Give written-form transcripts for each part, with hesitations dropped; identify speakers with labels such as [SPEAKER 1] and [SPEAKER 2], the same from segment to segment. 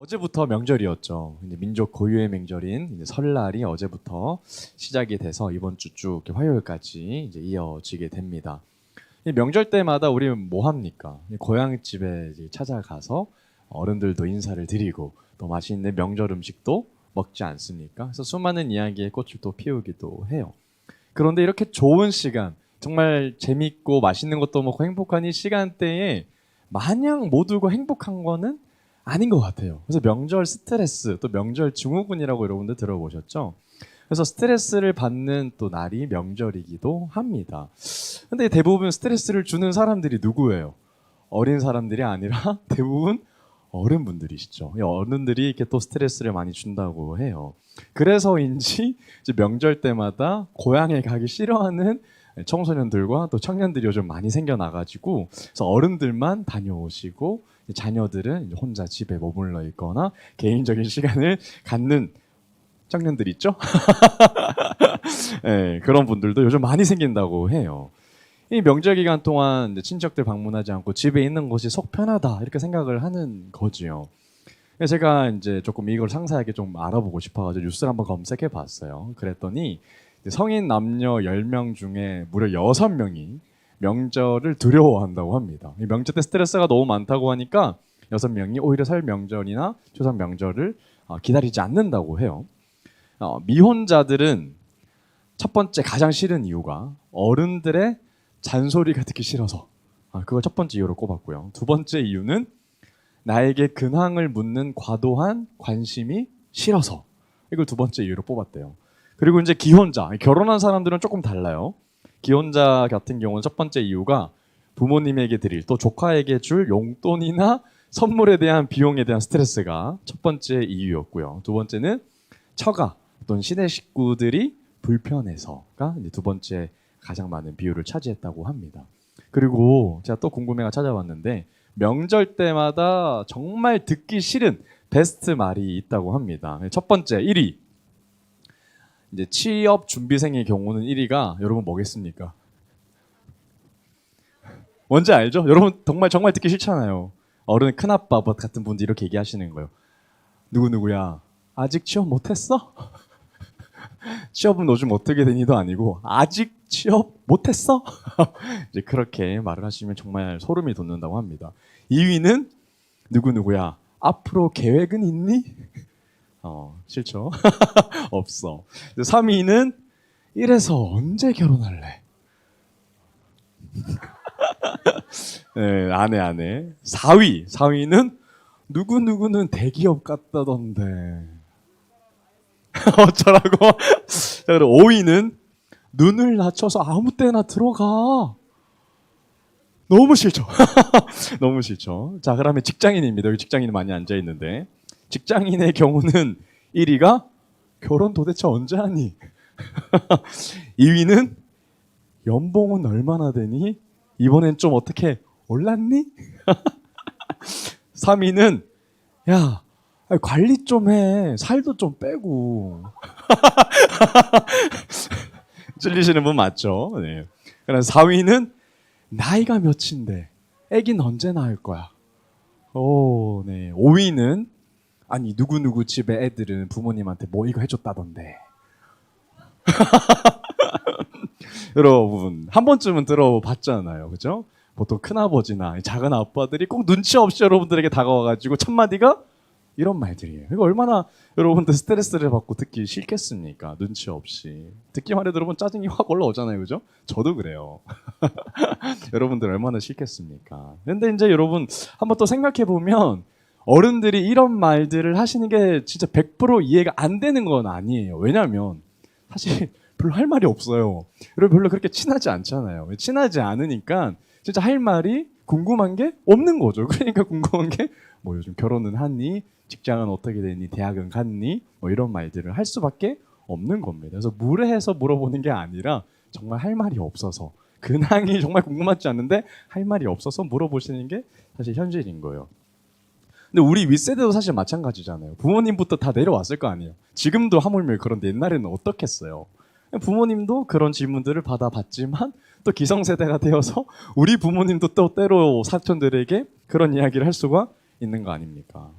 [SPEAKER 1] 어제부터 명절이었죠. 이제 민족 고유의 명절인 이제 설날이 어제부터 시작이 돼서 이번 주 쭉 화요일까지 이제 이어지게 됩니다. 이 명절 때마다 우리는 뭐 합니까? 고향집에 이제 찾아가서 어른들도 인사를 드리고 또 맛있는 명절 음식도 먹지 않습니까? 그래서 수많은 이야기의 꽃을 또 피우기도 해요. 그런데 이렇게 좋은 시간, 정말 재밌고 맛있는 것도 먹고 행복한 이 시간대에 마냥 모두가 행복한 거는 아닌 것 같아요. 그래서 명절 스트레스, 또 명절 증후군이라고 여러분들 들어보셨죠? 그래서 스트레스를 받는 또 날이 명절이기도 합니다. 근데 대부분 스트레스를 주는 사람들이 누구예요? 어린 사람들이 아니라 대부분 어른분들이시죠. 이 어른들이 이렇게 또 스트레스를 많이 준다고 해요. 그래서인지 이제 명절 때마다 고향에 가기 싫어하는 청소년들과 또 청년들이 요즘 많이 생겨나가지고 그래서 어른들만 다녀오시고 자녀들은 혼자 집에 머물러 있거나 개인적인 시간을 갖는 청년들 있죠? 네, 그런 분들도 요즘 많이 생긴다고 해요. 이 명절 기간 동안 이제 친척들 방문하지 않고 집에 있는 것이 속 편하다 이렇게 생각을 하는 거지요. 그래서 제가 이제 조금 이걸 상세하게 좀 알아보고 싶어가지고 뉴스를 한번 검색해 봤어요. 그랬더니 성인 남녀 10명 중에 무려 6명이 명절을 두려워한다고 합니다. 이 명절 때 스트레스가 너무 많다고 하니까 6명이 오히려 설 명절이나 추석 명절을 기다리지 않는다고 해요. 미혼자들은 첫 번째 가장 싫은 이유가 어른들의 잔소리가 듣기 싫어서 그걸 첫 번째 이유로 꼽았고요. 두 번째 이유는 나에게 근황을 묻는 과도한 관심이 싫어서 이걸 두 번째 이유로 뽑았대요. 그리고 이제 기혼자, 결혼한 사람들은 조금 달라요. 기혼자 같은 경우는 첫 번째 이유가 부모님에게 드릴 또 조카에게 줄 용돈이나 선물에 대한 비용에 대한 스트레스가 첫 번째 이유였고요. 두 번째는 처가 또는 시내 식구들이 불편해서가 이제 두 번째 가장 많은 비율을 차지했다고 합니다. 그리고 제가 또 궁금해가 찾아봤는데 명절 때마다 정말 듣기 싫은 베스트 말이 있다고 합니다. 첫 번째 1위. 이제 취업 준비생의 경우는 1위가 여러분 뭐겠습니까? 뭔지 알죠? 여러분 정말 듣기 싫잖아요. 어른 큰아빠 같은 분들이 이렇게 얘기하시는 거예요. 누구야? 아직 취업 못했어? 취업은 요즘 어떻게 되니도 아니고 아직 취업 못했어? 이제 그렇게 말을 하시면 정말 소름이 돋는다고 합니다. 2위는 누구야? 앞으로 계획은 있니? 싫죠. 없어. 3위는 이래서 언제 결혼할래? 네, 아내. 4위는 누구는 대기업 갔다던데. 어쩌라고? 자, 그리고 5위는 눈을 낮춰서 아무 때나 들어가. 너무 싫죠. 너무 싫죠. 자, 그러면 직장인입니다. 여기 직장인 많이 앉아 있는데 직장인의 경우는 1위가 결혼 도대체 언제 하니? 2위는 연봉은 얼마나 되니? 이번엔 좀 어떻게 올랐니? 3위는 야 관리 좀 해. 살도 좀 빼고. 찔리시는 분 맞죠? 네. 그럼 4위는 나이가 몇인데 애긴 언제 낳을 거야? 오, 네. 5위는 아니 누구 집에 애들은 부모님한테 뭐 이거 해줬다던데. 여러분 한 번쯤은 들어봤잖아요, 그죠? 보통 큰아버지나 작은 아빠들이 꼭 눈치 없이 여러분들에게 다가와가지고 첫 마디가 이런 말들이에요. 이거 얼마나 여러분들 스트레스를 받고 듣기 싫겠습니까? 눈치 없이 듣기만 해도 여러분 짜증이 확 올라오잖아요, 그죠? 저도 그래요. 여러분들 얼마나 싫겠습니까? 근데 이제 여러분 한번 또 생각해 보면 어른들이 이런 말들을 하시는 게 진짜 100% 이해가 안 되는 건 아니에요. 왜냐하면 사실 별로 할 말이 없어요. 여러분 별로 그렇게 친하지 않잖아요. 친하지 않으니까 진짜 할 말이 궁금한 게 없는 거죠. 그러니까 궁금한 게 뭐 요즘 결혼은 하니? 직장은 어떻게 되니? 대학은 갔니? 뭐 이런 말들을 할 수밖에 없는 겁니다. 그래서 무례해서 물어보는 게 아니라 정말 할 말이 없어서 근황이 정말 궁금하지 않은데 할 말이 없어서 물어보시는 게 사실 현실인 거예요. 근데 우리 윗세대도 사실 마찬가지잖아요. 부모님부터 다 내려왔을 거 아니에요. 지금도 하물며 그런데 옛날에는 어떻겠어요. 부모님도 그런 질문들을 받아봤지만 또 기성세대가 되어서 우리 부모님도 또 때로 사촌들에게 그런 이야기를 할 수가 있는 거 아닙니까?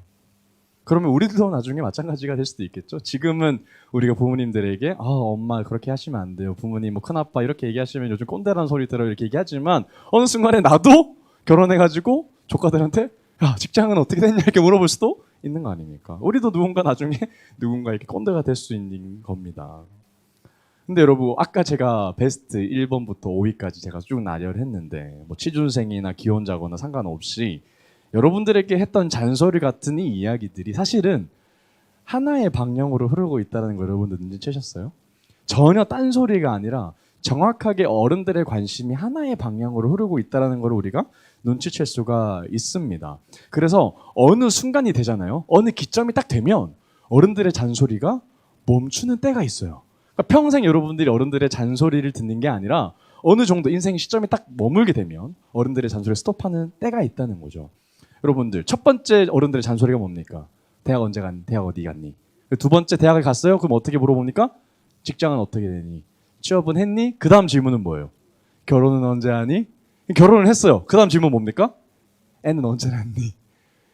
[SPEAKER 1] 그러면 우리도 나중에 마찬가지가 될 수도 있겠죠. 지금은 우리가 부모님들에게 엄마 그렇게 하시면 안 돼요. 부모님 뭐 큰아빠 이렇게 얘기하시면 요즘 꼰대라는 소리 들어요. 이렇게 얘기하지만 어느 순간에 나도 결혼해가지고 조카들한테 야 직장은 어떻게 됐냐 이렇게 물어볼 수도 있는 거 아닙니까? 우리도 누군가 나중에 누군가 이렇게 꼰대가 될 수 있는 겁니다. 근데 여러분 아까 제가 베스트 1번부터 5위까지 제가 쭉 나열했는데 뭐 취준생이나 기혼자거나 상관없이 여러분들에게 했던 잔소리 같은 이 이야기들이 사실은 하나의 방향으로 흐르고 있다는 걸 여러분들 눈치채셨어요? 전혀 딴소리가 아니라 정확하게 어른들의 관심이 하나의 방향으로 흐르고 있다는 걸 우리가 눈치챌 수가 있습니다. 그래서 어느 순간이 되잖아요. 어느 기점이 딱 되면 어른들의 잔소리가 멈추는 때가 있어요. 그러니까 평생 여러분들이 어른들의 잔소리를 듣는 게 아니라 어느 정도 인생 시점이 딱 머물게 되면 어른들의 잔소리를 스톱하는 때가 있다는 거죠. 여러분들 첫 번째 어른들의 잔소리가 뭡니까? 대학 언제 갔니? 대학 어디 갔니? 두 번째 대학을 갔어요? 그럼 어떻게 물어봅니까? 직장은 어떻게 되니? 취업은 했니? 그 다음 질문은 뭐예요? 결혼은 언제 하니? 결혼을 했어요. 그 다음 질문 뭡니까? 애는 언제 낳니?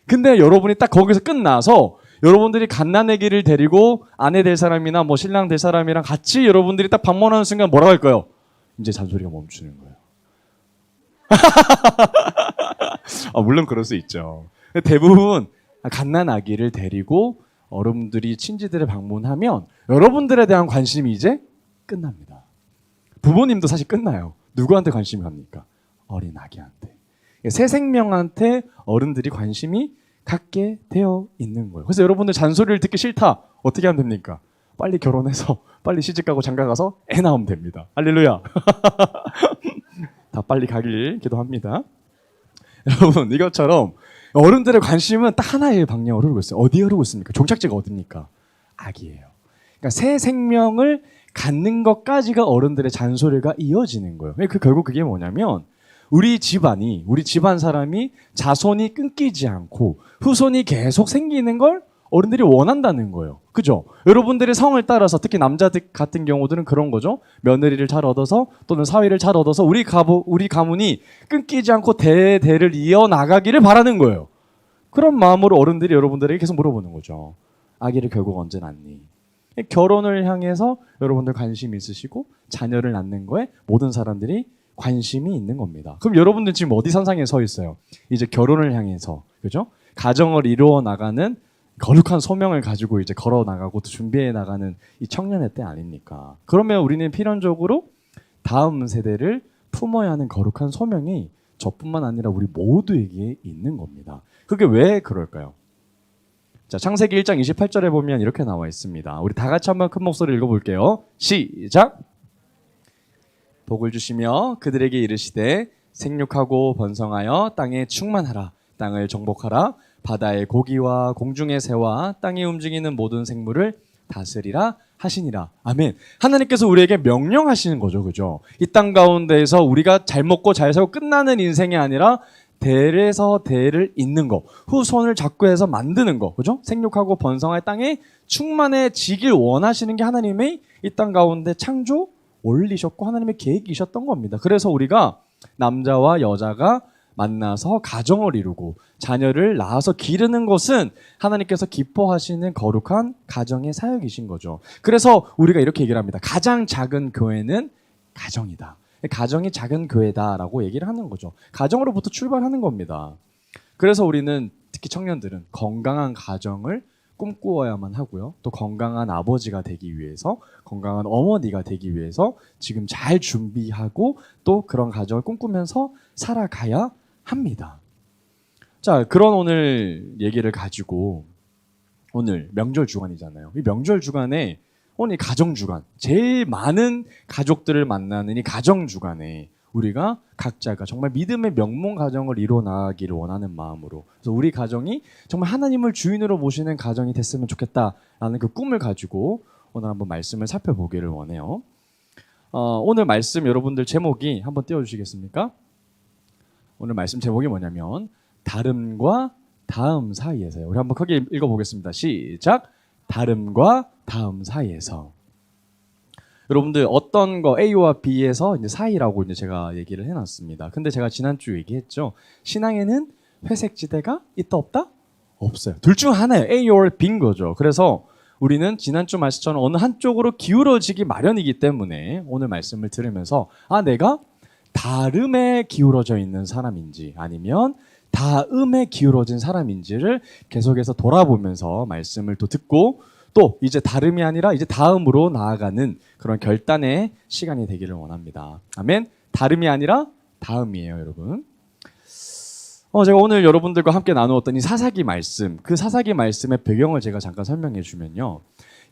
[SPEAKER 1] 근데 여러분이 딱 거기서 끝나서 여러분들이 갓난아기를 데리고 아내 될 사람이나 뭐 신랑 될 사람이랑 같이 여러분들이 딱 방문하는 순간 뭐라고 할까요? 이제 잔소리가 멈추는 거예요. 물론 그럴 수 있죠. 대부분 갓난아기를 데리고 어른들이 친지들을 방문하면 여러분들에 대한 관심이 이제 끝납니다. 부모님도 사실 끝나요. 누구한테 관심이 갑니까? 어린 아기한테. 새 생명한테 어른들이 관심이 갖게 되어 있는 거예요. 그래서 여러분들 잔소리를 듣기 싫다. 어떻게 하면 됩니까? 빨리 결혼해서 빨리 시집가고 장가가서 애 낳으면 됩니다. 할렐루야. 다 빨리 가길 기도합니다. 여러분 이것처럼 어른들의 관심은 딱 하나의 방향으로 흐르고 있어요. 어디에 흐르고 있습니까? 종착지가 어디입니까? 아기예요. 그러니까 새 생명을 갖는 것까지가 어른들의 잔소리가 이어지는 거예요. 결국 그게 뭐냐면 우리 집안 사람이 자손이 끊기지 않고 후손이 계속 생기는 걸 어른들이 원한다는 거예요. 그죠? 여러분들의 성을 따라서 특히 남자들 같은 경우들은 그런 거죠. 며느리를 잘 얻어서 또는 사위를 잘 얻어서 우리 가문이 끊기지 않고 대대를 이어나가기를 바라는 거예요. 그런 마음으로 어른들이 여러분들에게 계속 물어보는 거죠. 아기를 결국 언제 낳니? 결혼을 향해서 여러분들 관심이 있으시고 자녀를 낳는 거에 모든 사람들이 관심이 있는 겁니다. 그럼 여러분들 지금 어디 선상에 서 있어요? 이제 결혼을 향해서, 그죠? 가정을 이루어 나가는 거룩한 소명을 가지고 이제 걸어 나가고 또 준비해 나가는 이 청년의 때 아닙니까? 그러면 우리는 필연적으로 다음 세대를 품어야 하는 거룩한 소명이 저뿐만 아니라 우리 모두에게 있는 겁니다. 그게 왜 그럴까요? 자, 창세기 1장 28절에 보면 이렇게 나와 있습니다. 우리 다 같이 한번 큰 목소리로 읽어볼게요. 시작! 복을 주시며 그들에게 이르시되 생육하고 번성하여 땅에 충만하라. 땅을 정복하라. 바다의 고기와 공중의 새와 땅에 움직이는 모든 생물을 다스리라 하시니라. 아멘. 하나님께서 우리에게 명령하시는 거죠. 그죠? 이 땅 가운데에서 우리가 잘 먹고 잘 살고 끝나는 인생이 아니라 대에서 대를 잇는 거, 후손을 자꾸 해서 만드는 거, 그죠? 생육하고 번성할 땅에 충만해지길 원하시는 게 하나님의 이 땅 가운데 창조 올리셨고 하나님의 계획이셨던 겁니다. 그래서 우리가 남자와 여자가 만나서 가정을 이루고 자녀를 낳아서 기르는 것은 하나님께서 기뻐하시는 거룩한 가정의 사역이신 거죠. 그래서 우리가 이렇게 얘기를 합니다. 가장 작은 교회는 가정이다. 가정이 작은 교회다라고 얘기를 하는 거죠. 가정으로부터 출발하는 겁니다. 그래서 우리는 특히 청년들은 건강한 가정을 꿈꾸어야만 하고요. 또 건강한 아버지가 되기 위해서, 건강한 어머니가 되기 위해서 지금 잘 준비하고 또 그런 가정을 꿈꾸면서 살아가야 합니다. 자, 그런 오늘 얘기를 가지고 오늘 명절 주간이잖아요. 이 명절 주간에 오늘 가정 주간, 제일 많은 가족들을 만나는 이 가정 주간에 우리가 각자가 정말 믿음의 명문 가정을 이루어 나가기를 원하는 마음으로, 그래서 우리 가정이 정말 하나님을 주인으로 모시는 가정이 됐으면 좋겠다라는 그 꿈을 가지고 오늘 한번 말씀을 살펴보기를 원해요. 오늘 말씀 여러분들 제목이 한번 띄워주시겠습니까? 오늘 말씀 제목이 뭐냐면 다름과 다음 사이에서요. 우리 한번 크게 읽어보겠습니다. 시작. 다름과 다음 사이에서. 여러분들 어떤 거 A와 B에서 이제 사이라고 이제 제가 얘기를 해놨습니다. 근데 제가 지난주 얘기했죠. 신앙에는 회색 지대가 있다 없다? 없어요. 둘 중 하나예요. A or B인 거죠. 그래서 우리는 지난주 말씀처럼 어느 한쪽으로 기울어지기 마련이기 때문에 오늘 말씀을 들으면서 내가 다름에 기울어져 있는 사람인지 아니면 다음에 기울어진 사람인지를 계속해서 돌아보면서 말씀을 또 듣고 또 이제 다름이 아니라 이제 다음으로 나아가는 그런 결단의 시간이 되기를 원합니다. 아멘. 다름이 아니라 다음이에요, 여러분. 제가 오늘 여러분들과 함께 나누었던 이 사사기 말씀, 그 사사기 말씀의 배경을 제가 잠깐 설명해 주면요.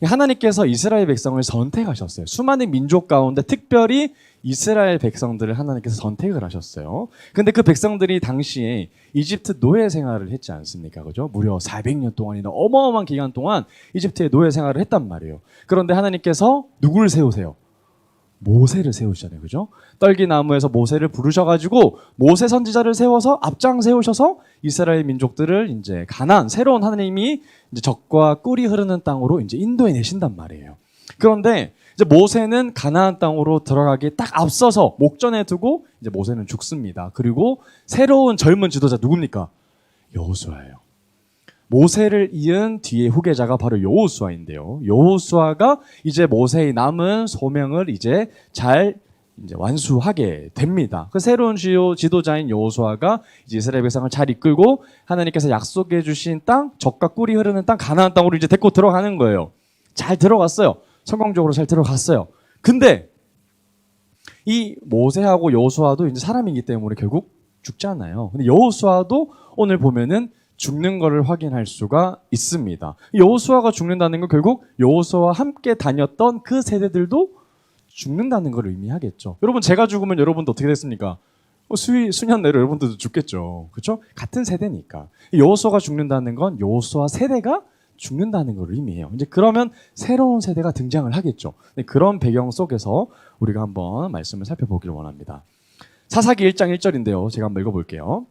[SPEAKER 1] 하나님께서 이스라엘 백성을 선택하셨어요. 수많은 민족 가운데 특별히 이스라엘 백성들을 하나님께서 선택을 하셨어요. 근데 그 백성들이 당시에 이집트 노예 생활을 했지 않습니까? 그죠? 무려 400년 동안이나 어마어마한 기간 동안 이집트의 노예 생활을 했단 말이에요. 그런데 하나님께서 누구를 세우세요? 모세를 세우시잖아요. 그죠? 떨기나무에서 모세를 부르셔가지고 모세 선지자를 세워서 앞장 세우셔서 이스라엘 민족들을 이제 가나안, 새로운 하나님이 이제 적과 꿀이 흐르는 땅으로 이제 인도해 내신단 말이에요. 그런데 이제 모세는 가나안 땅으로 들어가기에 딱 앞서서 목전에 두고 이제 모세는 죽습니다. 그리고 새로운 젊은 지도자 누굽니까? 여호수아예요. 모세를 이은 뒤의 후계자가 바로 여호수아인데요. 여호수아가 이제 모세의 남은 소명을 이제 잘 완수하게 됩니다. 그 새로운 지도자인 여호수아가 이제 이스라엘 백성을 잘 이끌고 하나님께서 약속해 주신 땅, 젖과 꿀이 흐르는 땅 가나안 땅으로 이제 데리고 들어가는 거예요. 잘 들어갔어요. 성공적으로 잘 들어갔어요. 근데 이 모세하고 여호수아도 이제 사람이기 때문에 결국 죽잖아요. 근데 여호수아도 오늘 보면은 죽는 것을 확인할 수가 있습니다. 여호수아가 죽는다는 건 결국 여호수아와 함께 다녔던 그 세대들도 죽는다는 걸 의미하겠죠. 여러분, 제가 죽으면 여러분도 어떻게 됐습니까? 수년 내로 여러분들도 죽겠죠. 그렇죠? 같은 세대니까. 여호수아가 죽는다는 건 여호수아 세대가 죽는다는 걸 의미해요. 이제 그러면 새로운 세대가 등장을 하겠죠. 그런 배경 속에서 우리가 한번 말씀을 살펴보기를 원합니다. 사사기 1장 1절인데요. 제가 한번 읽어볼게요.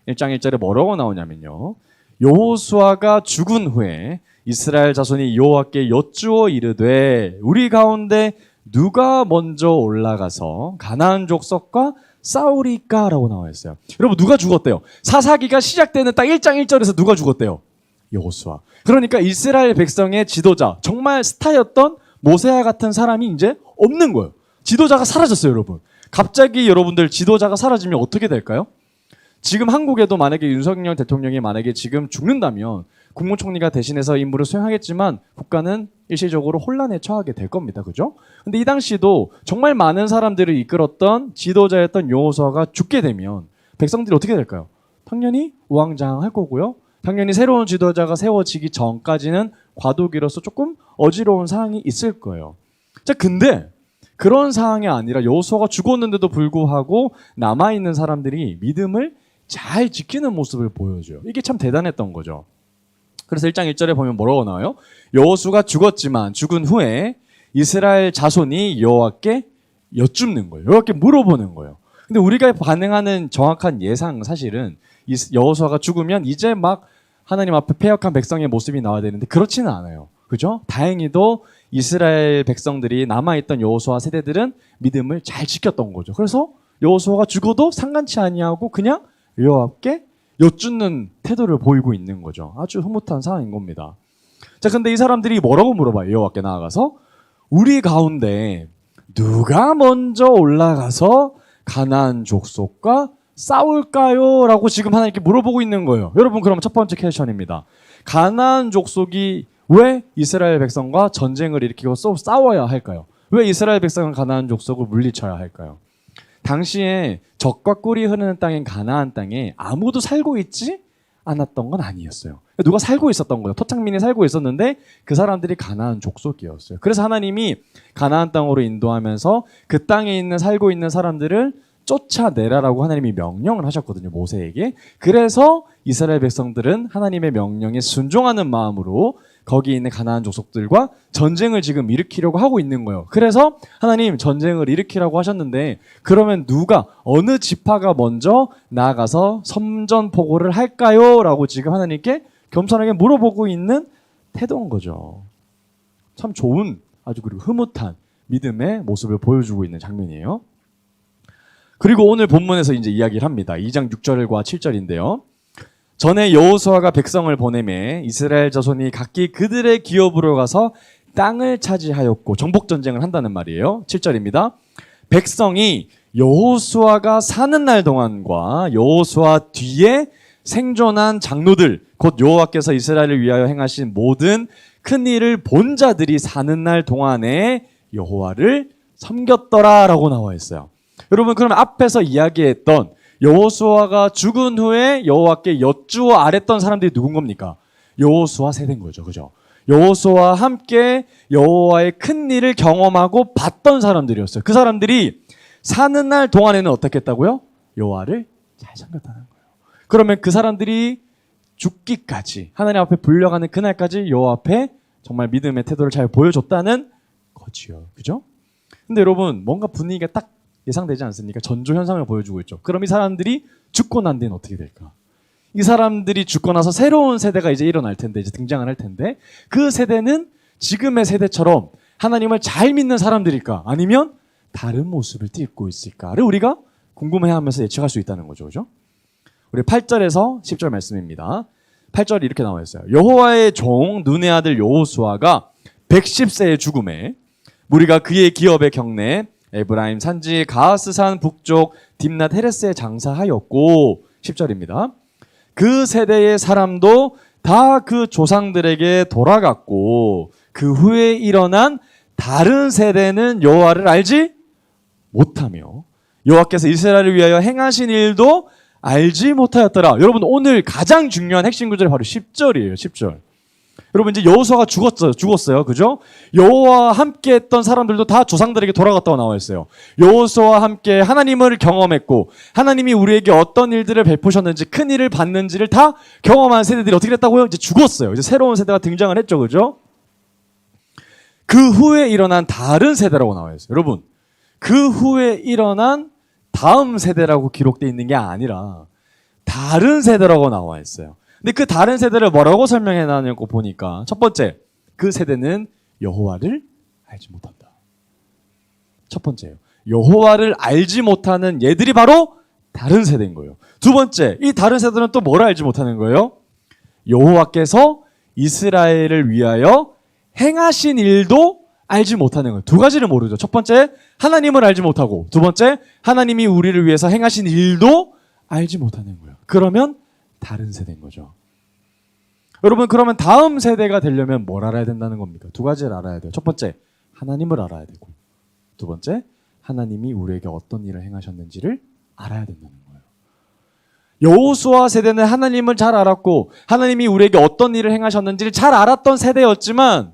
[SPEAKER 1] 1장 1절에 뭐라고 나오냐면요. 여호수아가 죽은 후에 이스라엘 자손이 여호와께 여쭈어 이르되 우리 가운데 누가 먼저 올라가서 가나안 족속과 싸우리까라고 나와 있어요. 여러분, 누가 죽었대요? 사사기가 시작되는 딱 1장 1절에서 누가 죽었대요? 여호수아. 그러니까 이스라엘 백성의 지도자, 정말 스타였던 모세와 같은 사람이 이제 없는 거예요. 지도자가 사라졌어요, 여러분. 갑자기 여러분들 지도자가 사라지면 어떻게 될까요? 지금 한국에도 만약에 윤석열 대통령이 만약에 지금 죽는다면 국무총리가 대신해서 임무를 수행하겠지만 국가는 일시적으로 혼란에 처하게 될 겁니다. 그죠? 근데 이 당시도 정말 많은 사람들을 이끌었던 지도자였던 여호수아가 죽게 되면 백성들이 어떻게 될까요? 당연히 우왕좌왕할 거고요. 당연히 새로운 지도자가 세워지기 전까지는 과도기로서 조금 어지러운 상황이 있을 거예요. 자, 근데 그런 상황이 아니라 여호수아가 죽었는데도 불구하고 남아있는 사람들이 믿음을 잘 지키는 모습을 보여줘요. 이게 참 대단했던 거죠. 그래서 1장 1절에 보면 뭐라고 나와요? 여호수아가 죽었지만 죽은 후에 이스라엘 자손이 여호와께 여쭙는 거예요. 여호와께 물어보는 거예요. 근데 우리가 반응하는 정확한 예상 사실은 여호수아가 죽으면 이제 막 하나님 앞에 패역한 백성의 모습이 나와야 되는데 그렇지는 않아요. 그죠? 다행히도 이스라엘 백성들이 남아있던 여호수아 세대들은 믿음을 잘 지켰던 거죠. 그래서 여호수아가 죽어도 상관치 아니하고 그냥 여호와께 여쭙는 태도를 보이고 있는 거죠. 아주 흐뭇한 상황인 겁니다. 자, 근데 이 사람들이 뭐라고 물어봐요? 여호와께 나아가서 우리 가운데 누가 먼저 올라가서 가나안 족속과 싸울까요? 라고 지금 하나님께 물어보고 있는 거예요. 여러분, 그럼 첫 번째 퀘스천입니다. 가나안 족속이 왜 이스라엘 백성과 전쟁을 일으키고 싸워야 할까요? 왜 이스라엘 백성은 가나안 족속을 물리쳐야 할까요? 당시에 적과 꿀이 흐르는 땅인 가나안 땅에 아무도 살고 있지 않았던 건 아니었어요. 누가 살고 있었던 거예요. 토착민이 살고 있었는데 그 사람들이 가나안 족속이었어요. 그래서 하나님이 가나안 땅으로 인도하면서 그 땅에 있는 살고 있는 사람들을 쫓아내라라고 하나님이 명령을 하셨거든요, 모세에게. 그래서 이스라엘 백성들은 하나님의 명령에 순종하는 마음으로 거기 있는 가나안 족속들과 전쟁을 지금 일으키려고 하고 있는 거예요. 그래서 하나님, 전쟁을 일으키라고 하셨는데 그러면 누가, 어느 지파가 먼저 나아가서 선전포고를 할까요? 라고 지금 하나님께 겸손하게 물어보고 있는 태도인 거죠. 참 좋은, 아주 그리고 흐뭇한 믿음의 모습을 보여주고 있는 장면이에요. 그리고 오늘 본문에서 이제 이야기를 합니다. 2장 6절과 7절인데요. 전에 여호수아가 백성을 보내매 이스라엘 자손이 각기 그들의 기업으로 가서 땅을 차지하였고 정복 전쟁을 한다는 말이에요. 7절입니다. 백성이 여호수아가 사는 날 동안과 여호수아 뒤에 생존한 장로들 곧 여호와께서 이스라엘을 위하여 행하신 모든 큰 일을 본 자들이 사는 날 동안에 여호와를 섬겼더라라고 나와 있어요. 여러분, 그럼 앞에서 이야기했던 여호수아가 죽은 후에 여호와께 여쭈어 아랬던 사람들이 누군 겁니까? 여호수아 세대인 거죠. 그죠? 여호수아와 함께 여호와의 큰 일을 경험하고 봤던 사람들이었어요. 그 사람들이 사는 날 동안에는 어떻게 했다고요? 여호와를 잘 섬겼다는 거예요. 그러면 그 사람들이 죽기까지 하나님 앞에 불려가는 그날까지 여호와 앞에 정말 믿음의 태도를 잘 보여줬다는 거지요. 그죠? 근데 여러분, 뭔가 분위기가 딱 예상되지 않습니까? 전조 현상을 보여주고 있죠. 그럼 이 사람들이 죽고 난 뒤엔 어떻게 될까? 이 사람들이 죽고 나서 새로운 세대가 이제 일어날 텐데, 이제 등장을 할 텐데, 그 세대는 지금의 세대처럼 하나님을 잘 믿는 사람들일까? 아니면 다른 모습을 띠고 있을까를 우리가 궁금해하면서 예측할 수 있다는 거죠. 그죠? 우리 8절에서 10절 말씀입니다. 8절이 이렇게 나와 있어요. 여호와의 종 눈의 아들 여호수아가 110세의 죽음에 무리가 그의 기업에 경내 에브라임 산지 가하스산 북쪽 딥낫 헤레스에 장사하였고 10절입니다. 그 세대의 사람도 다 그 조상들에게 돌아갔고 그 후에 일어난 다른 세대는 여호와를 알지 못하며 여호와께서 이스라엘을 위하여 행하신 일도 알지 못하였더라. 여러분, 오늘 가장 중요한 핵심 구절이 바로 10절이에요. 10절. 여러분, 이제 여호수아가 죽었어요. 그죠? 여호와와 함께 했던 사람들도 다 조상들에게 돌아갔다고 나와 있어요. 여호수아와 함께 하나님을 경험했고 하나님이 우리에게 어떤 일들을 베푸셨는지 큰 일을 봤는지를 다 경험한 세대들이 어떻게 됐다고요? 이제 죽었어요. 이제 새로운 세대가 등장을 했죠. 그죠? 그 후에 일어난 다른 세대라고 나와 있어요. 여러분, 그 후에 일어난 다음 세대라고 기록되어 있는 게 아니라 다른 세대라고 나와 있어요. 근데 그 다른 세대를 뭐라고 설명해 놨냐고 보니까 첫 번째, 그 세대는 여호와를 알지 못한다. 첫 번째요. 여호와를 알지 못하는 얘들이 바로 다른 세대인 거예요. 두 번째, 이 다른 세대는 또 뭘 알지 못하는 거예요? 여호와께서 이스라엘을 위하여 행하신 일도 알지 못하는 거예요. 두 가지를 모르죠. 첫 번째, 하나님을 알지 못하고, 두 번째, 하나님이 우리를 위해서 행하신 일도 알지 못하는 거예요. 그러면 다른 세대인 거죠. 여러분, 그러면 다음 세대가 되려면 뭘 알아야 된다는 겁니까? 두 가지를 알아야 돼요. 첫 번째, 하나님을 알아야 되고, 두 번째, 하나님이 우리에게 어떤 일을 행하셨는지를 알아야 된다는 거예요. 여호수아 세대는 하나님을 잘 알았고 하나님이 우리에게 어떤 일을 행하셨는지를 잘 알았던 세대였지만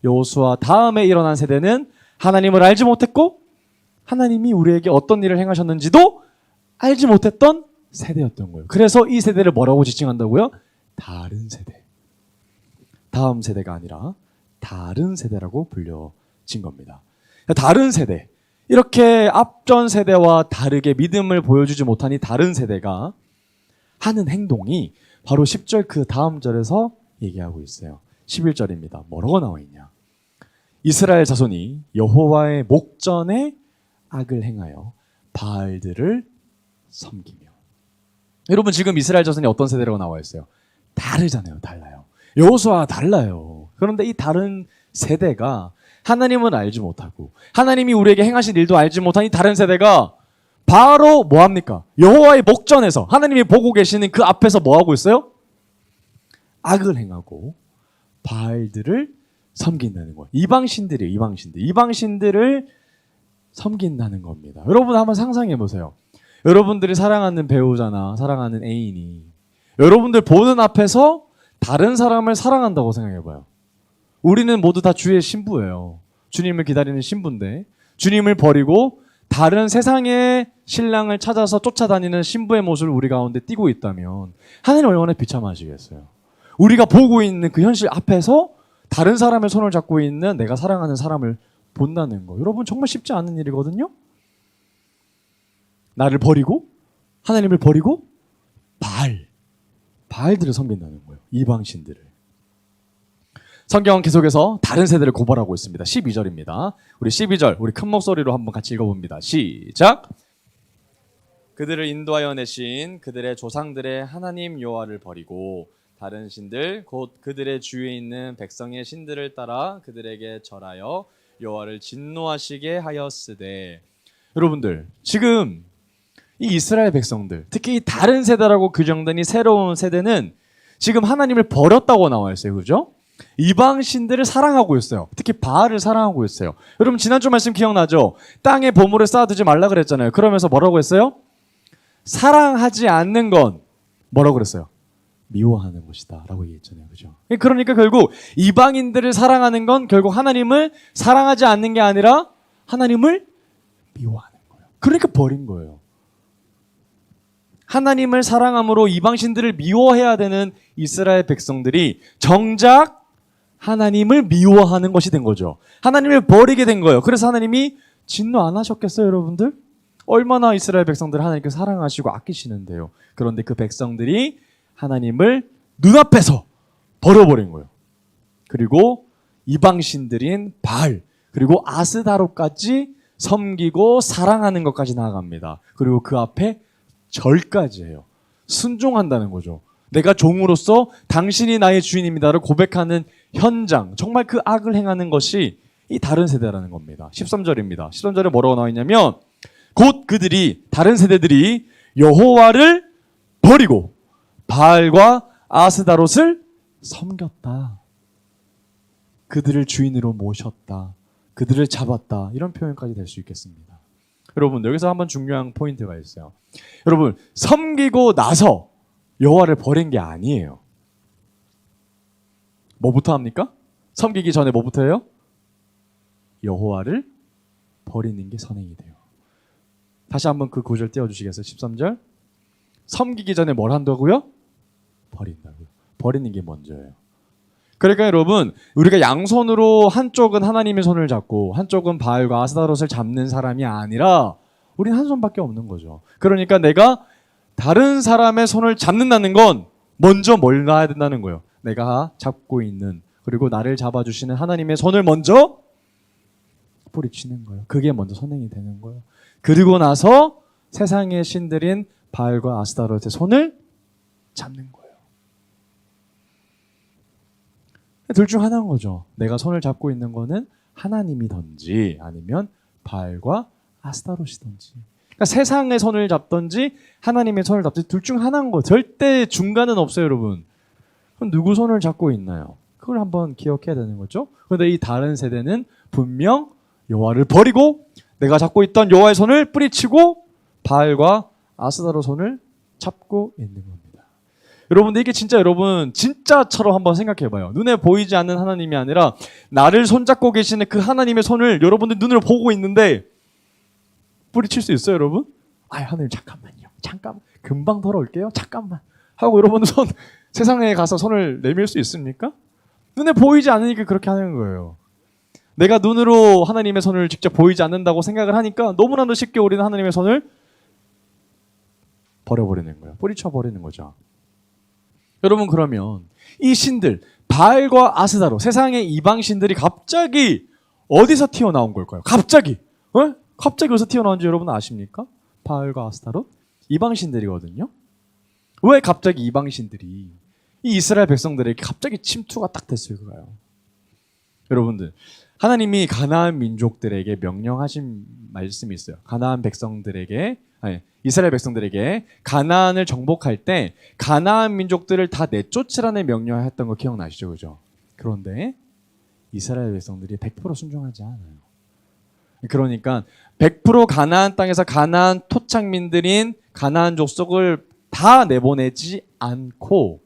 [SPEAKER 1] 여호수아 다음에 일어난 세대는 하나님을 알지 못했고 하나님이 우리에게 어떤 일을 행하셨는지도 알지 못했던 세대였던 거예요. 그래서 이 세대를 뭐라고 지칭한다고요? 다른 세대. 다음 세대가 아니라 다른 세대라고 불려진 겁니다. 다른 세대. 이렇게 앞전 세대와 다르게 믿음을 보여주지 못한 이 다른 세대가 하는 행동이 바로 10절 그 다음 절에서 얘기하고 있어요. 11절입니다. 뭐라고 나와 있냐? 이스라엘 자손이 여호와의 목전에 악을 행하여 바알들을 섬기며. 여러분, 지금 이스라엘 자손이 어떤 세대라고 나와 있어요? 다르잖아요. 달라요. 여호수아와 달라요. 그런데 이 다른 세대가 하나님을 알지 못하고 하나님이 우리에게 행하신 일도 알지 못한 이 다른 세대가 바로 뭐합니까? 여호와의 목전에서 하나님이 보고 계시는 그 앞에서 뭐하고 있어요? 악을 행하고 바알들을 섬긴다는 거예요. 이방신들이에요. 이방신들을 섬긴다는 겁니다. 여러분 한번 상상해 보세요. 여러분들이 사랑하는 배우자나 사랑하는 애인이 여러분들 보는 앞에서 다른 사람을 사랑한다고 생각해 봐요. 우리는 모두 다 주의 신부예요. 주님을 기다리는 신부인데 주님을 버리고 다른 세상의 신랑을 찾아서 쫓아다니는 신부의 모습을 우리 가운데 띄고 있다면 하나님 얼마나 비참하시겠어요. 우리가 보고 있는 그 현실 앞에서 다른 사람의 손을 잡고 있는 내가 사랑하는 사람을 본다는 거. 여러분 정말 쉽지 않은 일이거든요. 나를 버리고 하나님을 버리고 바알들을 섬긴다는 거예요. 이방신들을. 성경은 계속해서 다른 세대를 고발하고 있습니다. 12절입니다. 우리 12절 우리 큰 목소리로 한번 같이 읽어봅니다. 시작. 그들을 인도하여 내신 그들의 조상들의 하나님 여호와를 버리고 다른 신들 곧 그들의 주위에 있는 백성의 신들을 따라 그들에게 절하여 여호와를 진노하시게 하였으되. 여러분들, 지금 이 이스라엘 백성들, 특히 이 다른 세대라고 규정된 이 새로운 세대는 지금 하나님을 버렸다고 나와 있어요. 그죠? 이방 신들을 사랑하고 있어요. 특히 바알을 사랑하고 있어요. 여러분, 지난주 말씀 기억나죠? 땅에 보물을 쌓아두지 말라 그랬잖아요. 그러면서 뭐라고 했어요? 사랑하지 않는 건 뭐라고 그랬어요? 미워하는 것이다 라고 얘기했잖아요. 그죠? 그러니까 결국 이방인들을 사랑하는 건 결국 하나님을 사랑하지 않는 게 아니라 하나님을 미워하는 거예요. 그러니까 버린 거예요. 하나님을 사랑함으로 이방신들을 미워해야 되는 이스라엘 백성들이 정작 하나님을 미워하는 것이 된 거죠. 하나님을 버리게 된 거예요. 그래서 하나님이 진노 안 하셨겠어요, 여러분들? 얼마나 이스라엘 백성들을 하나님께 사랑하시고 아끼시는데요. 그런데 그 백성들이 하나님을 눈앞에서 버려버린 거예요. 그리고 이방신들인 바알, 그리고 아스다롯까지 섬기고 사랑하는 것까지 나아갑니다. 그리고 그 앞에 절까지 해요. 순종한다는 거죠. 내가 종으로서 당신이 나의 주인입니다를 고백하는 현장, 정말 그 악을 행하는 것이 이 다른 세대라는 겁니다. 13절입니다. 13절에 뭐라고 나와 있냐면 곧 그들이, 다른 세대들이 여호와를 버리고 바알과 아스다롯을 섬겼다. 그들을 주인으로 모셨다. 그들을 잡았다. 이런 표현까지 될 수 있겠습니다. 여러분, 여기서 한번 중요한 포인트가 있어요. 여러분, 섬기고 나서 여호와를 버린 게 아니에요. 뭐부터 합니까? 섬기기 전에 뭐부터 해요? 여호와를 버리는 게 선행이 돼요. 다시 한번 그 구절 띄워주시겠어요? 13절. 섬기기 전에 뭘 한다고요? 버린다고요. 버리는 게 먼저예요. 그러니까 여러분, 우리가 양손으로 한쪽은 하나님의 손을 잡고 한쪽은 바알과 아스다롯을 잡는 사람이 아니라 우린 한 손밖에 없는 거죠. 그러니까 내가 다른 사람의 손을 잡는다는 건 먼저 뭘 놔야 된다는 거예요. 내가 잡고 있는, 그리고 나를 잡아주시는 하나님의 손을 먼저 뿌리치는 거예요. 그게 먼저 선행이 되는 거예요. 그리고 나서 세상의 신들인 바알과 아스다롯의 손을 잡는 거예요. 둘 중 하나인 거죠. 내가 손을 잡고 있는 거는 하나님이든지 아니면 바알과 아스다롯이든지. 그러니까 세상의 손을 잡든지 하나님의 손을 잡든지 둘 중 하나인 거. 절대 중간은 없어요, 여러분. 그럼 누구 손을 잡고 있나요? 그걸 한번 기억해야 되는 거죠. 그런데 이 다른 세대는 분명 여호와를 버리고 내가 잡고 있던 여호와의 손을 뿌리치고 바알과 아스다롯 손을 잡고 있는 겁니다. 여러분들, 이게 진짜 여러분 진짜처럼 한번 생각해봐요. 눈에 보이지 않는 하나님이 아니라 나를 손잡고 계시는 그 하나님의 손을 여러분들 눈으로 보고 있는데 뿌리칠 수 있어요, 여러분? 하나님 잠깐만요. 잠깐, 금방 돌아올게요. 잠깐만 하고 여러분 세상에 가서 손을 내밀 수 있습니까? 눈에 보이지 않으니까 그렇게 하는 거예요. 내가 눈으로 하나님의 손을 직접 보이지 않는다고 생각을 하니까 너무나도 쉽게 우리는 하나님의 손을 버려버리는 거예요. 뿌리쳐 버리는 거죠. 여러분, 그러면 이 신들 바알과 아스다롯, 세상의 이방 신들이 갑자기 어디서 튀어나온 걸까요? 갑자기 어디서 튀어나온지 여러분 아십니까? 바알과 아스다롯 이방 신들이거든요. 왜 갑자기 이방 신들이 이 이스라엘 백성들에게 갑자기 침투가 딱 됐을까요? 여러분들, 하나님이 가나안 민족들에게 명령하신 말씀이 있어요. 이스라엘 백성들에게 가나안을 정복할 때 가나안 민족들을 다 내쫓으라는 명령을 했던 거 기억나시죠? 그죠? 그런데 이스라엘 백성들이 100% 순종하지 않아요. 그러니까 100% 가나안 땅에서 가나안 토착민들인 가나안 족속을 다 내보내지 않고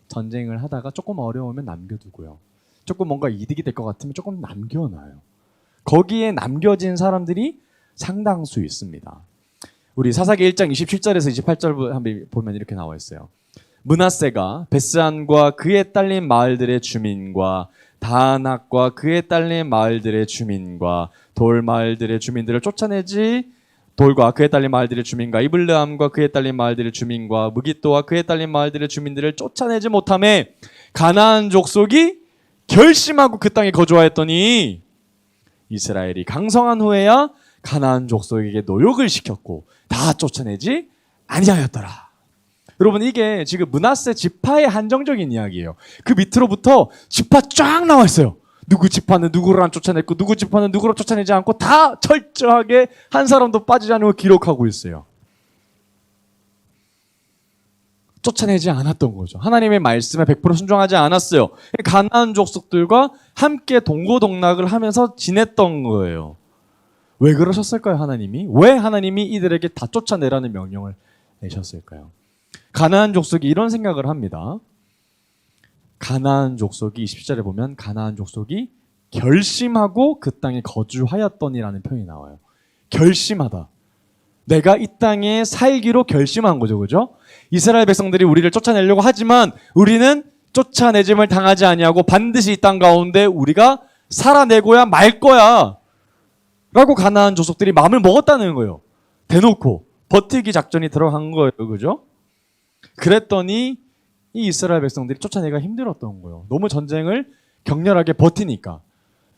[SPEAKER 1] 전쟁을 하다가 조금 어려우면 남겨두고요. 조금 뭔가 이득이 될 것 같으면 조금 남겨놔요. 거기에 남겨진 사람들이 상당수 있습니다. 우리 사사기 1장 27절에서 28절 한번 보면 이렇게 나와 있어요. 므낫세가 베스안과 그에 딸린 마을들의 주민과 다낙과 그에 딸린 마을들의 주민과 돌 마을들의 주민들을 쫓아내지 돌과 그에 딸린 마을들의 주민과 이블르함과 그에 딸린 마을들의 주민과 무깃도와 그에 딸린 마을들의 주민들을 쫓아내지 못하매 가나안 족속이 결심하고 그 땅에 거주하였더니 이스라엘이 강성한 후에야 가나안 족속에게 노역을 시켰고 다 쫓아내지 아니하였더라. 여러분 이게 지금 므낫세 지파의 한정적인 이야기예요. 그 밑으로부터 지파 쫙 나와 있어요. 누구 지파는 누구를 안 쫓아냈고 누구 지파는 누구를 쫓아내지 않고 다 철저하게 한 사람도 빠지지 않고 기록하고 있어요. 쫓아내지 않았던 거죠. 하나님의 말씀에 100% 순종하지 않았어요. 가나안 족속들과 함께 동고동락을 하면서 지냈던 거예요. 왜 그러셨을까요, 하나님이? 왜 하나님이 이들에게 다 쫓아내라는 명령을 내셨을까요? 가나안 족속이 이런 생각을 합니다. 가나안 족속이 20절에 보면 가나안 족속이 결심하고 그 땅에 거주하였더니라는 표현이 나와요. 결심하다. 내가 이 땅에 살기로 결심한 거죠. 그죠? 이스라엘 백성들이 우리를 쫓아내려고 하지만 우리는 쫓아내짐을 당하지 아니하고 반드시 이 땅 가운데 우리가 살아내고야 말 거야 라고 가나안 족속들이 마음을 먹었다는 거예요. 대놓고 버티기 작전이 들어간 거예요. 그죠? 그랬더니 이 이스라엘 백성들이 쫓아내기가 힘들었던 거예요. 너무 전쟁을 격렬하게 버티니까.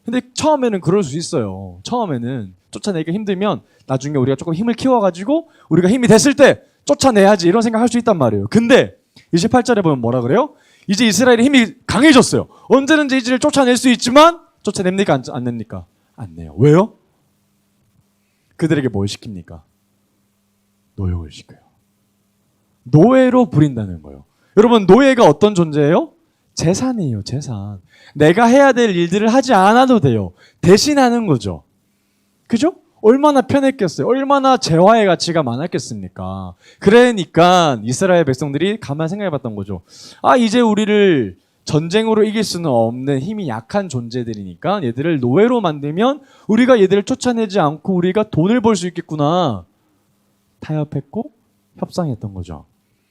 [SPEAKER 1] 근데 처음에는 그럴 수 있어요. 처음에는 쫓아내기가 힘들면 나중에 우리가 조금 힘을 키워가지고 우리가 힘이 됐을 때 쫓아내야지 이런 생각할 수 있단 말이에요. 근데 28절에 보면 뭐라 그래요? 이제 이스라엘의 힘이 강해졌어요. 언제든지 이들을 쫓아낼 수 있지만 쫓아냅니까? 안 냅니까? 안 내요. 왜요? 그들에게 뭘 시킵니까? 노역을 시켜요. 노예로 부린다는 거예요. 여러분 노예가 어떤 존재예요? 재산이에요. 재산. 내가 해야 될 일들을 하지 않아도 돼요. 대신하는 거죠. 그죠? 얼마나 편했겠어요. 얼마나 재화의 가치가 많았겠습니까? 그러니까 이스라엘 백성들이 가만 생각해 봤던 거죠. 아 이제 우리를 전쟁으로 이길 수는 없는 힘이 약한 존재들이니까 얘들을 노예로 만들면 우리가 얘들을 쫓아내지 않고 우리가 돈을 벌 수 있겠구나. 타협했고 협상했던 거죠.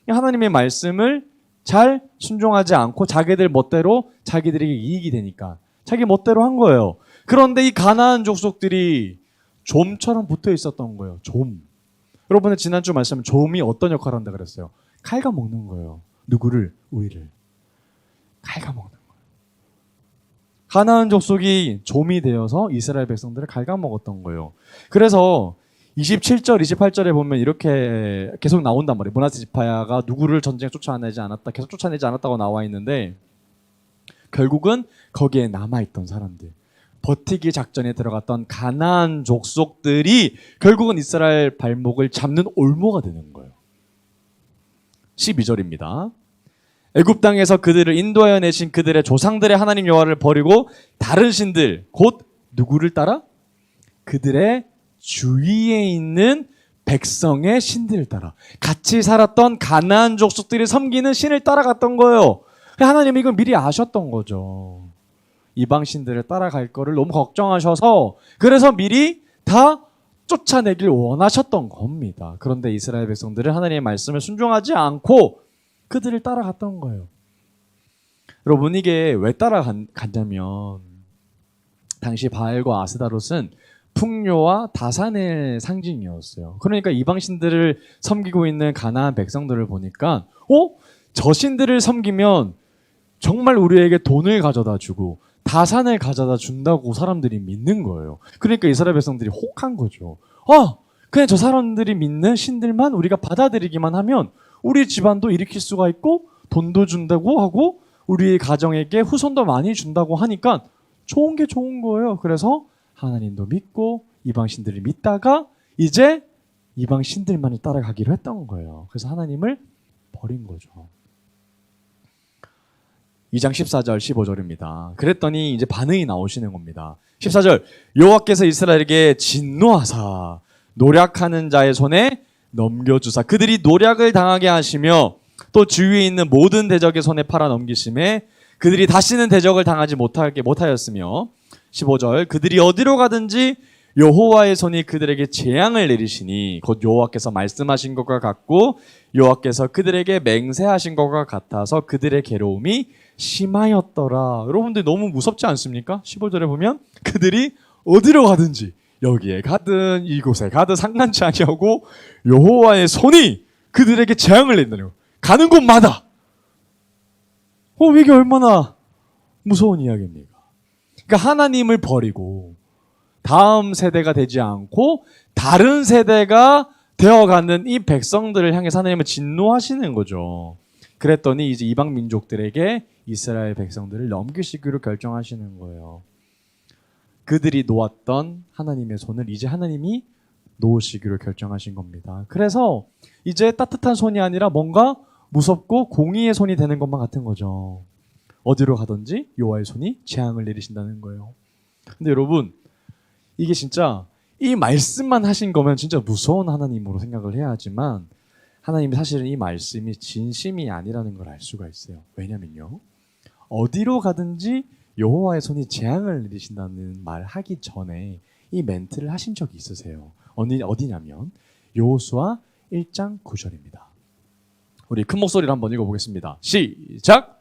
[SPEAKER 1] 하나님의 말씀을 잘 순종하지 않고 자기들 멋대로 자기들에게 이익이 되니까 자기 멋대로 한 거예요. 그런데 이 가나안 족속들이 좀처럼 붙어 있었던 거예요. 좀. 여러분의 지난주 말씀은 좀이 어떤 역할을 한다 그랬어요? 갉아먹는 거예요. 누구를? 우리를. 갉아먹는 거예요. 가나안 족속이 좀이 되어서 이스라엘 백성들을 갉아먹었던 거예요. 그래서 27절, 28절에 보면 이렇게 계속 나온단 말이에요. 므낫세 지파가 누구를 전쟁에 쫓아내지 않았다, 계속 쫓아내지 않았다고 나와 있는데 결국은 거기에 남아있던 사람들, 버티기 작전에 들어갔던 가나안 족속들이 결국은 이스라엘 발목을 잡는 올모가 되는 거예요. 12절입니다. 애굽 땅에서 그들을 인도하여 내신 그들의 조상들의 하나님 여호와를 버리고 다른 신들, 곧 누구를 따라? 그들의 주위에 있는 백성의 신들을 따라 같이 살았던 가나안 족속들이 섬기는 신을 따라갔던 거예요. 하나님이 이걸 미리 아셨던 거죠. 이방 신들을 따라갈 거를 너무 걱정하셔서 그래서 미리 다 쫓아내길 원하셨던 겁니다. 그런데 이스라엘 백성들은 하나님의 말씀을 순종하지 않고 그들을 따라갔던 거예요. 여러분 이게 왜 따라갔냐면 당시 바알과 아스다롯은 풍요와 다산의 상징이었어요. 그러니까 이방 신들을 섬기고 있는 가나안 백성들을 보니까 저 신들을 섬기면 정말 우리에게 돈을 가져다 주고 다산을 가져다 준다고 사람들이 믿는 거예요. 그러니까 이스라엘 백성들이 혹한 거죠. 그냥 저 사람들이 믿는 신들만 우리가 받아들이기만 하면 우리 집안도 일으킬 수가 있고 돈도 준다고 하고 우리 가정에게 후손도 많이 준다고 하니까 좋은 게 좋은 거예요. 그래서 하나님도 믿고 이방 신들을 믿다가 이제 이방 신들만을 따라가기로 했던 거예요. 그래서 하나님을 버린 거죠. 2장 14절 15절입니다. 그랬더니 이제 반응이 나오시는 겁니다. 14절 여호와께서 이스라엘에게 진노하사 노략하는 자의 손에 넘겨주사 그들이 노략을 당하게 하시며 또 주위에 있는 모든 대적의 손에 팔아 넘기심에 그들이 다시는 대적을 당하지 못하였으며 15절 그들이 어디로 가든지 여호와의 손이 그들에게 재앙을 내리시니 곧 여호와께서 말씀하신 것과 같고 여호와께서 그들에게 맹세하신 것과 같아서 그들의 괴로움이 심하였더라. 여러분들 너무 무섭지 않습니까? 15절에 보면 그들이 어디로 가든지 여기에 가든 이곳에 가든 상관치 아니하고 여호와의 손이 그들에게 재앙을 낸다는 거예요. 가는 곳마다. 이게 얼마나 무서운 이야기입니까? 그러니까 하나님을 버리고 다음 세대가 되지 않고 다른 세대가 되어가는 이 백성들을 향해 하나님은 진노하시는 거죠. 그랬더니 이제 이방 민족들에게 이스라엘 백성들을 넘기시기로 결정하시는 거예요. 그들이 놓았던 하나님의 손을 이제 하나님이 놓으시기로 결정하신 겁니다. 그래서 이제 따뜻한 손이 아니라 뭔가 무섭고 공의의 손이 되는 것만 같은 거죠. 어디로 가든지 여호와의 손이 재앙을 내리신다는 거예요. 근데 여러분, 이게 진짜 이 말씀만 하신 거면 진짜 무서운 하나님으로 생각을 해야 하지만 하나님이 사실은 이 말씀이 진심이 아니라는 걸 알 수가 있어요. 왜냐면요, 어디로 가든지 여호와의 손이 재앙을 내리신다는 말 하기 전에 이 멘트를 하신 적이 있으세요. 어디냐면 여호수아 1장 9절입니다. 우리 큰 목소리로 한번 읽어보겠습니다. 시작!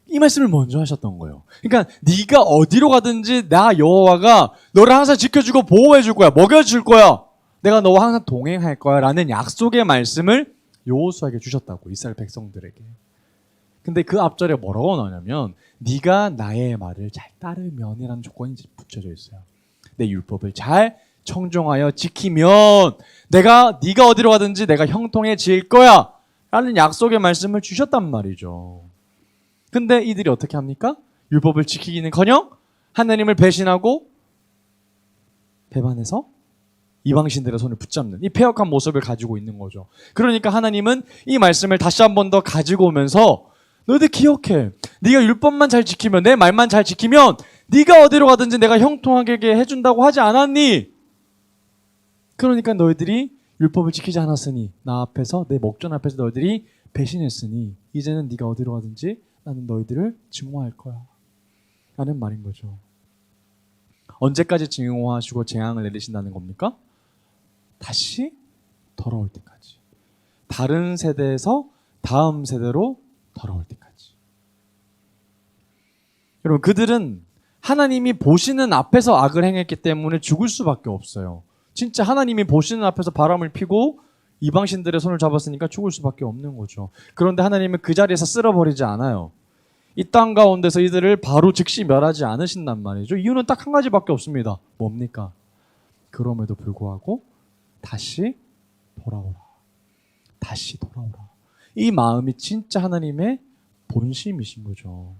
[SPEAKER 1] 이 말씀을 먼저 하셨던 거예요. 그러니까 네가 어디로 가든지 나 여호와가 너를 항상 지켜주고 보호해줄 거야. 먹여줄 거야. 내가 너와 항상 동행할 거야 라는 약속의 말씀을 여호수아에게 주셨다고, 이스라엘 백성들에게. 근데 그 앞절에 뭐라고 나오냐면 네가 나의 말을 잘 따르면이라는 조건이 붙여져 있어요. 내 율법을 잘 청종하여 지키면 네가 어디로 가든지 내가 형통해질 거야 라는 약속의 말씀을 주셨단 말이죠. 근데 이들이 어떻게 합니까? 율법을 지키기는커녕 하나님을 배신하고 배반해서 이방신들의 손을 붙잡는 이 패역한 모습을 가지고 있는 거죠. 그러니까 하나님은 이 말씀을 다시 한 번 더 가지고 오면서 너희들 기억해. 네가 율법만 잘 지키면, 내 말만 잘 지키면 네가 어디로 가든지 내가 형통하게 해준다고 하지 않았니? 그러니까 너희들이 율법을 지키지 않았으니, 나 앞에서, 내 목전 앞에서 너희들이 배신했으니 이제는 네가 어디로 가든지 나는 너희들을 증오할 거야 라는 말인 거죠. 언제까지 증오하시고 재앙을 내리신다는 겁니까? 다시 돌아올 때까지. 다른 세대에서 다음 세대로 돌아올 때까지. 여러분, 그들은 하나님이 보시는 앞에서 악을 행했기 때문에 죽을 수밖에 없어요. 진짜 하나님이 보시는 앞에서 바람을 피고 이방신들의 손을 잡았으니까 죽을 수밖에 없는 거죠. 그런데 하나님은 그 자리에서 쓸어버리지 않아요. 이 땅 가운데서 이들을 바로 즉시 멸하지 않으신단 말이죠. 이유는 딱 한 가지밖에 없습니다. 뭡니까? 그럼에도 불구하고 다시 돌아오라. 다시 돌아오라. 이 마음이 진짜 하나님의 본심이신 거죠.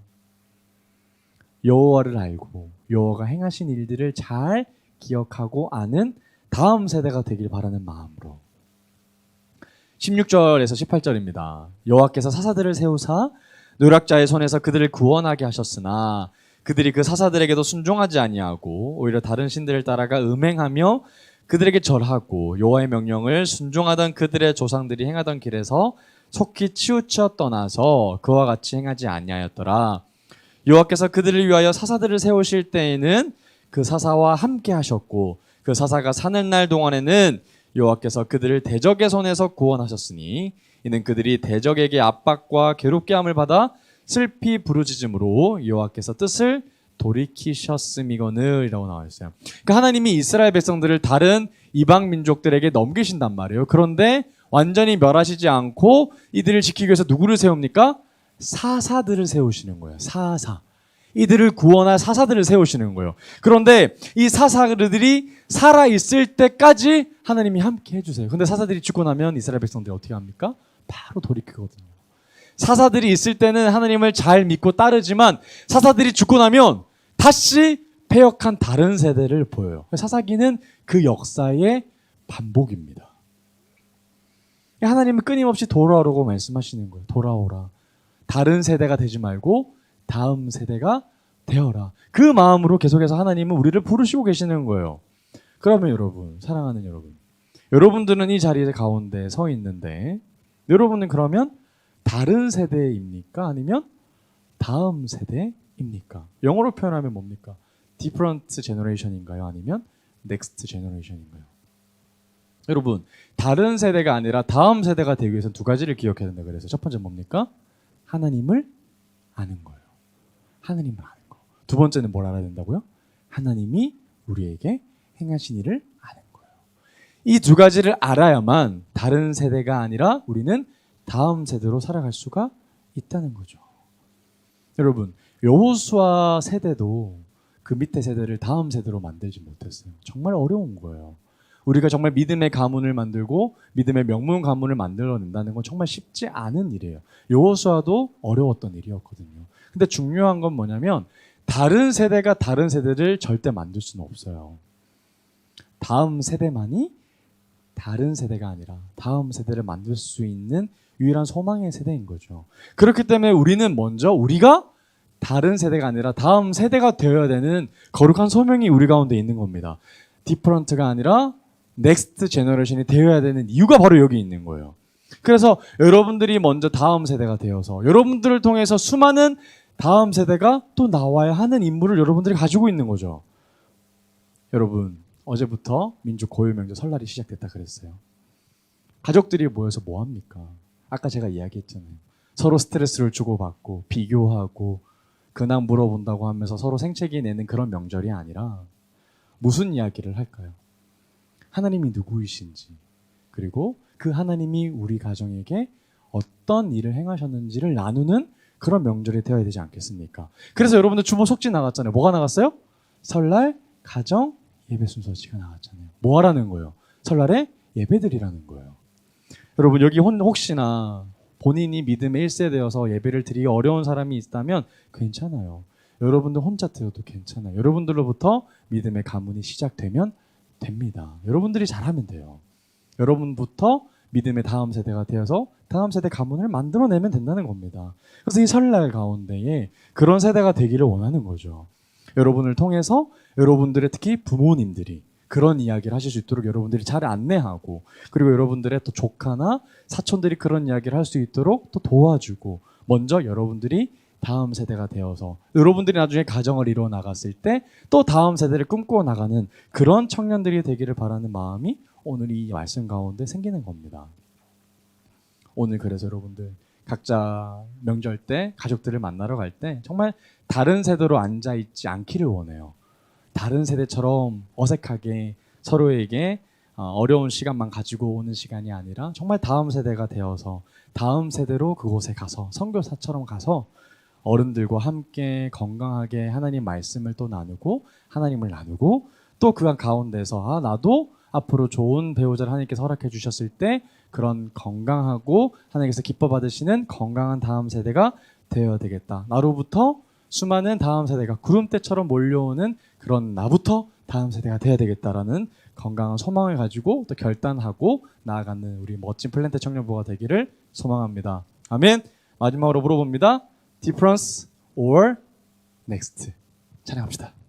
[SPEAKER 1] 여호와를 알고 여호와가 행하신 일들을 잘 기억하고 아는 다음 세대가 되길 바라는 마음으로. 16절에서 18절입니다. 여호와께서 사사들을 세우사 노략자의 손에서 그들을 구원하게 하셨으나 그들이 그 사사들에게도 순종하지 아니하고 오히려 다른 신들을 따라가 음행하며 그들에게 절하고 여호와의 명령을 순종하던 그들의 조상들이 행하던 길에서 속히 치우쳐 떠나서 그와 같이 행하지 아니하였더라. 여호와께서 그들을 위하여 사사들을 세우실 때에는 그 사사와 함께 하셨고 그 사사가 사는 날 동안에는 여호와께서 그들을 대적의 손에서 구원하셨으니 이는 그들이 대적에게 압박과 괴롭게 함을 받아 슬피 부르짖음으로 여호와께서 뜻을 돌이키셨음이거늘이라고 나와 있어요. 그러니까 하나님이 이스라엘 백성들을 다른 이방 민족들에게 넘기신단 말이에요. 그런데 완전히 멸하시지 않고 이들을 지키기 위해서 누구를 세웁니까? 사사들을 세우시는 거예요. 사사. 이들을 구원할 사사들을 세우시는 거예요. 그런데 이 사사들이 살아있을 때까지 하나님이 함께 해주세요. 근데 사사들이 죽고 나면 이스라엘 백성들이 어떻게 합니까? 바로 돌이키거든요. 사사들이 있을 때는 하나님을 잘 믿고 따르지만 사사들이 죽고 나면 다시 패역한 다른 세대를 보여요. 사사기는 그 역사의 반복입니다. 하나님은 끊임없이 돌아오라고 말씀하시는 거예요. 돌아오라. 다른 세대가 되지 말고 다음 세대가 되어라. 그 마음으로 계속해서 하나님은 우리를 부르시고 계시는 거예요. 그러면 여러분, 사랑하는 여러분, 여러분들은 이 자리 가운데 서 있는데 여러분은 그러면 다른 세대입니까? 아니면 다음 세대입니까? 영어로 표현하면 뭡니까? different generation인가요? 아니면 next generation인가요? 여러분, 다른 세대가 아니라 다음 세대가 되기 위해서는 두 가지를 기억해야 된다 그래서 첫 번째 뭡니까? 하나님을 아는 거예요. 하나님을 아는 거. 두 번째는 뭘 알아야 된다고요? 하나님이 우리에게 행하신 일을 아는 거예요. 이 두 가지를 알아야만 다른 세대가 아니라 우리는 다음 세대로 살아갈 수가 있다는 거죠. 여러분, 여호수아 세대도 그 밑에 세대를 다음 세대로 만들지 못했어요. 정말 어려운 거예요. 우리가 정말 믿음의 가문을 만들고 믿음의 명문 가문을 만들어낸다는 건 정말 쉽지 않은 일이에요. 여호수아도 어려웠던 일이었거든요. 근데 중요한 건 뭐냐면 다른 세대가 다른 세대를 절대 만들 수는 없어요. 다음 세대만이 다른 세대가 아니라 다음 세대를 만들 수 있는 유일한 소망의 세대인 거죠. 그렇기 때문에 우리는 먼저 우리가 다른 세대가 아니라 다음 세대가 되어야 되는 거룩한 소명이 우리 가운데 있는 겁니다. 디퍼런트가 아니라 넥스트 제너레이션이 되어야 되는 이유가 바로 여기 있는 거예요. 그래서 여러분들이 먼저 다음 세대가 되어서 여러분들을 통해서 수많은 다음 세대가 또 나와야 하는 임무를 여러분들이 가지고 있는 거죠. 여러분, 어제부터 민족 고유 명절 설날이 시작됐다 그랬어요. 가족들이 모여서 뭐 합니까? 아까 제가 이야기했잖아요. 서로 스트레스를 주고받고 비교하고 근황 물어본다고 하면서 서로 생채기 내는 그런 명절이 아니라 무슨 이야기를 할까요? 하나님이 누구이신지, 그리고 그 하나님이 우리 가정에게 어떤 일을 행하셨는지를 나누는 그런 명절이 되어야 되지 않겠습니까? 그래서 여러분들 주보 속지 나갔잖아요. 뭐가 나갔어요? 설날 가정 예배 순서지가 나갔잖아요. 뭐 하라는 거예요? 설날에 예배드리라는 거예요. 여러분, 여기 혹시나 본인이 믿음의 1세대여서 예배를 드리기 어려운 사람이 있다면 괜찮아요. 여러분들 혼자 드려도 괜찮아요. 여러분들로부터 믿음의 가문이 시작되면 됩니다. 여러분들이 잘하면 돼요. 여러분부터 믿음의 다음 세대가 되어서 다음 세대 가문을 만들어내면 된다는 겁니다. 그래서 이 설날 가운데에 그런 세대가 되기를 원하는 거죠. 여러분을 통해서 여러분들의 특히 부모님들이 그런 이야기를 하실 수 있도록 여러분들이 잘 안내하고, 그리고 여러분들의 또 조카나 사촌들이 그런 이야기를 할 수 있도록 또 도와주고, 먼저 여러분들이 다음 세대가 되어서 여러분들이 나중에 가정을 이루어 나갔을 때 또 다음 세대를 꿈꾸어 나가는 그런 청년들이 되기를 바라는 마음이 오늘 이 말씀 가운데 생기는 겁니다. 오늘 그래서 여러분들 각자 명절 때 가족들을 만나러 갈 때 정말 다른 세대로 앉아있지 않기를 원해요. 다른 세대처럼 어색하게 서로에게 어려운 시간만 가지고 오는 시간이 아니라 정말 다음 세대가 되어서 다음 세대로 그곳에 가서 선교사처럼 가서 어른들과 함께 건강하게 하나님 말씀을 또 나누고 하나님을 나누고, 또 그 가운데서 나도 앞으로 좋은 배우자를 하나님께서 허락해 주셨을 때 그런 건강하고 하나님께서 기뻐 받으시는 건강한 다음 세대가 되어야 되겠다. 나로부터 수많은 다음 세대가 구름대처럼 몰려오는 그런 나부터 다음 세대가 되어야 되겠다라는 건강한 소망을 가지고 또 결단하고 나아가는 우리 멋진 플랜트 청년부가 되기를 소망합니다. 아멘. 마지막으로 물어봅니다. Difference or next? 찬양합시다.